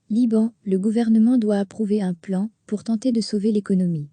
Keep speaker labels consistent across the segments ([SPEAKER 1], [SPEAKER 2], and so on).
[SPEAKER 1] Liban, le gouvernement doit approuver un plan pour tenter de sauver l'économie.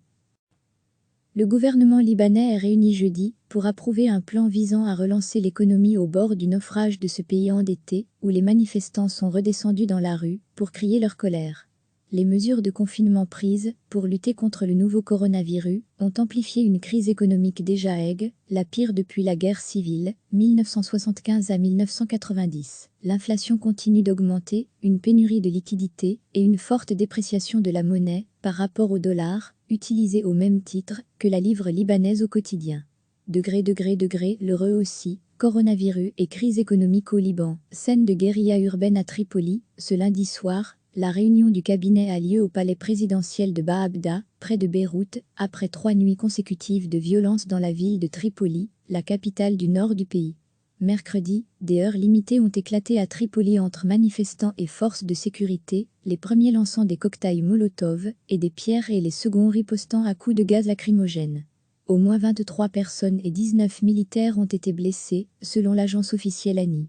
[SPEAKER 1] Le gouvernement libanais est réuni jeudi pour approuver un plan visant à relancer l'économie au bord du naufrage de ce pays endetté où les manifestants sont redescendus dans la rue pour crier leur colère. Les mesures de confinement prises pour lutter contre le nouveau coronavirus ont amplifié une crise économique déjà aiguë, la pire depuis la guerre civile, 1975 à 1990. L'inflation continue d'augmenter, une pénurie de liquidités et une forte dépréciation de la monnaie par rapport au dollar, utilisé au même titre que la livre libanaise au quotidien. Degré, l'heureux aussi, coronavirus et crise économique au Liban. Scène de guérilla urbaine à Tripoli, ce lundi soir, la réunion du cabinet a lieu au palais présidentiel de Baabda, près de Beyrouth, après 3 nuits consécutives de violence dans la ville de Tripoli, la capitale du nord du pays. Mercredi, des heurts limités ont éclaté à Tripoli entre manifestants et forces de sécurité, les premiers lançant des cocktails Molotov et des pierres et les seconds ripostant à coups de gaz lacrymogène. Au moins 23 personnes et 19 militaires ont été blessés, selon l'agence officielle ANI.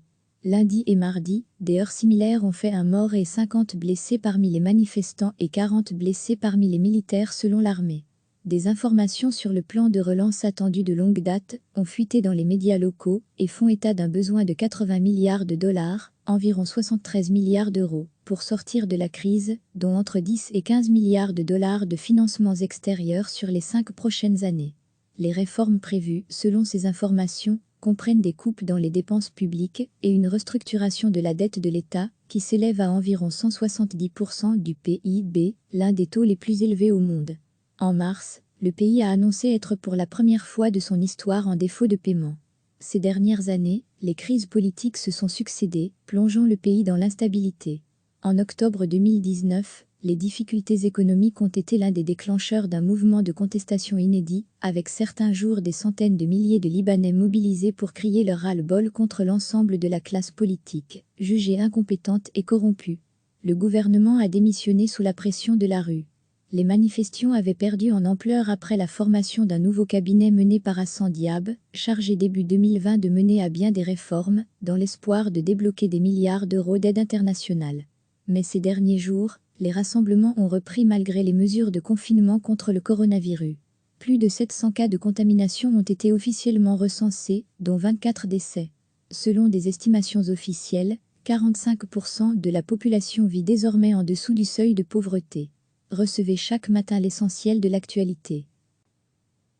[SPEAKER 1] Lundi et mardi, des heurts similaires ont fait un mort et 50 blessés parmi les manifestants et 40 blessés parmi les militaires selon l'armée. Des informations sur le plan de relance attendu de longue date ont fuité dans les médias locaux et font état d'un besoin de 80 milliards de dollars, environ 73 milliards d'euros, pour sortir de la crise, dont entre 10 et 15 milliards de dollars de financements extérieurs sur les 5 prochaines années. Les réformes prévues, selon ces informations, comprennent des coupes dans les dépenses publiques et une restructuration de la dette de l'État, qui s'élève à environ 170% du PIB, l'un des taux les plus élevés au monde. En mars, le pays a annoncé être pour la première fois de son histoire en défaut de paiement. Ces dernières années, les crises politiques se sont succédé, plongeant le pays dans l'instabilité. En octobre 2019, les difficultés économiques ont été l'un des déclencheurs d'un mouvement de contestation inédit, avec certains jours des centaines de milliers de Libanais mobilisés pour crier leur ras-le-bol contre l'ensemble de la classe politique, jugée incompétente et corrompue. Le gouvernement a démissionné sous la pression de la rue. Les manifestations avaient perdu en ampleur après la formation d'un nouveau cabinet mené par Hassan Diab, chargé début 2020 de mener à bien des réformes, dans l'espoir de débloquer des milliards d'euros d'aide internationale. Mais ces derniers jours, les rassemblements ont repris malgré les mesures de confinement contre le coronavirus. Plus de 700 cas de contamination ont été officiellement recensés, dont 24 décès. Selon des estimations officielles, 45% de la population vit désormais en dessous du seuil de pauvreté. Recevez chaque matin l'essentiel de l'actualité.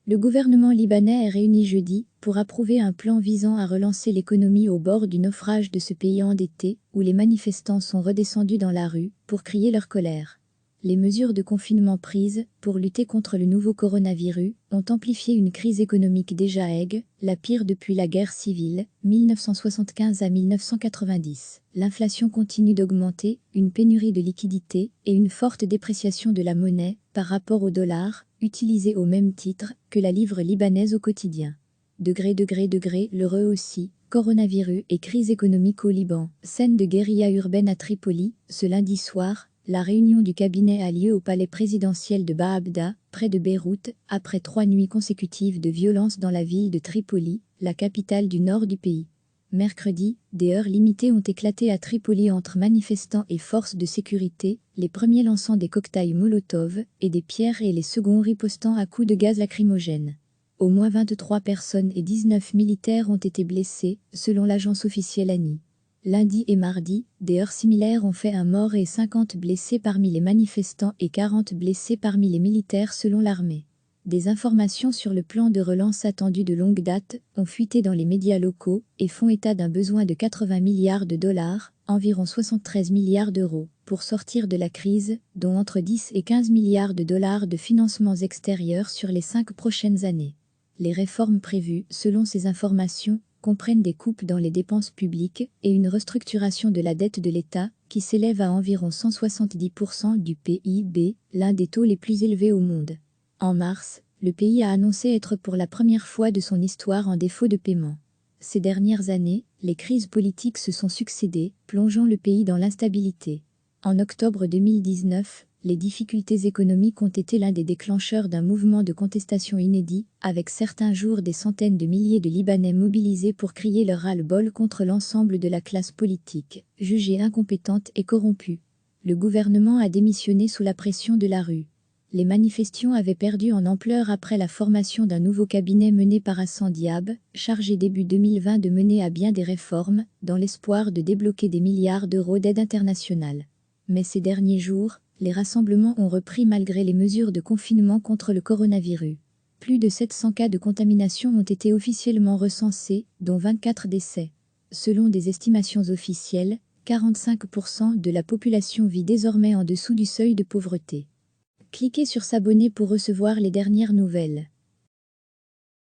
[SPEAKER 1] Le gouvernement libanais est réuni jeudi pour approuver un plan visant à relancer l'économie au bord du naufrage de ce pays endetté où les manifestants sont redescendus dans la rue pour crier leur colère. Les mesures de confinement prises pour lutter contre le nouveau coronavirus ont amplifié une crise économique déjà aiguë, la pire depuis la guerre civile, 1975 à 1990. L'inflation continue d'augmenter, une pénurie de liquidités et une forte dépréciation de la monnaie par rapport au dollar, utilisé au même titre que la livre libanaise au quotidien. Degré, l'heureux aussi, coronavirus et crise économique au Liban. Scène de guérilla urbaine à Tripoli, ce lundi soir, la réunion du cabinet a lieu au palais présidentiel de Baabda, près de Beyrouth, après 3 nuits consécutives de violence dans la ville de Tripoli, la capitale du nord du pays. Mercredi, des heurts limités ont éclaté à Tripoli entre manifestants et forces de sécurité, les premiers lançant des cocktails Molotov et des pierres et les seconds ripostant à coups de gaz lacrymogène. Au moins 23 personnes et 19 militaires ont été blessés, selon l'agence officielle ANI. Lundi et mardi, des heurts similaires ont fait un mort et 50 blessés parmi les manifestants et 40 blessés parmi les militaires selon l'armée. Des informations sur le plan de relance attendu de longue date ont fuité dans les médias locaux et font état d'un besoin de 80 milliards de dollars, environ 73 milliards d'euros, pour sortir de la crise, dont entre 10 et 15 milliards de dollars de financements extérieurs sur les 5 prochaines années. Les réformes prévues, selon ces informations, comprennent des coupes dans les dépenses publiques et une restructuration de la dette de l'État, qui s'élève à environ 170% du PIB, l'un des taux les plus élevés au monde. En mars, le pays a annoncé être pour la première fois de son histoire en défaut de paiement. Ces dernières années, les crises politiques se sont succédé, plongeant le pays dans l'instabilité. En octobre 2019, les difficultés économiques ont été l'un des déclencheurs d'un mouvement de contestation inédit, avec certains jours des centaines de milliers de Libanais mobilisés pour crier leur ras-le-bol contre l'ensemble de la classe politique, jugée incompétente et corrompue. Le gouvernement a démissionné sous la pression de la rue. Les manifestations avaient perdu en ampleur après la formation d'un nouveau cabinet mené par Hassan Diab, chargé début 2020 de mener à bien des réformes, dans l'espoir de débloquer des milliards d'euros d'aide internationale. Mais ces derniers jours, les rassemblements ont repris malgré les mesures de confinement contre le coronavirus. Plus de 700 cas de contamination ont été officiellement recensés, dont 24 décès. Selon des estimations officielles, 45% de la population vit désormais en dessous du seuil de pauvreté. Cliquez sur s'abonner pour recevoir les dernières nouvelles.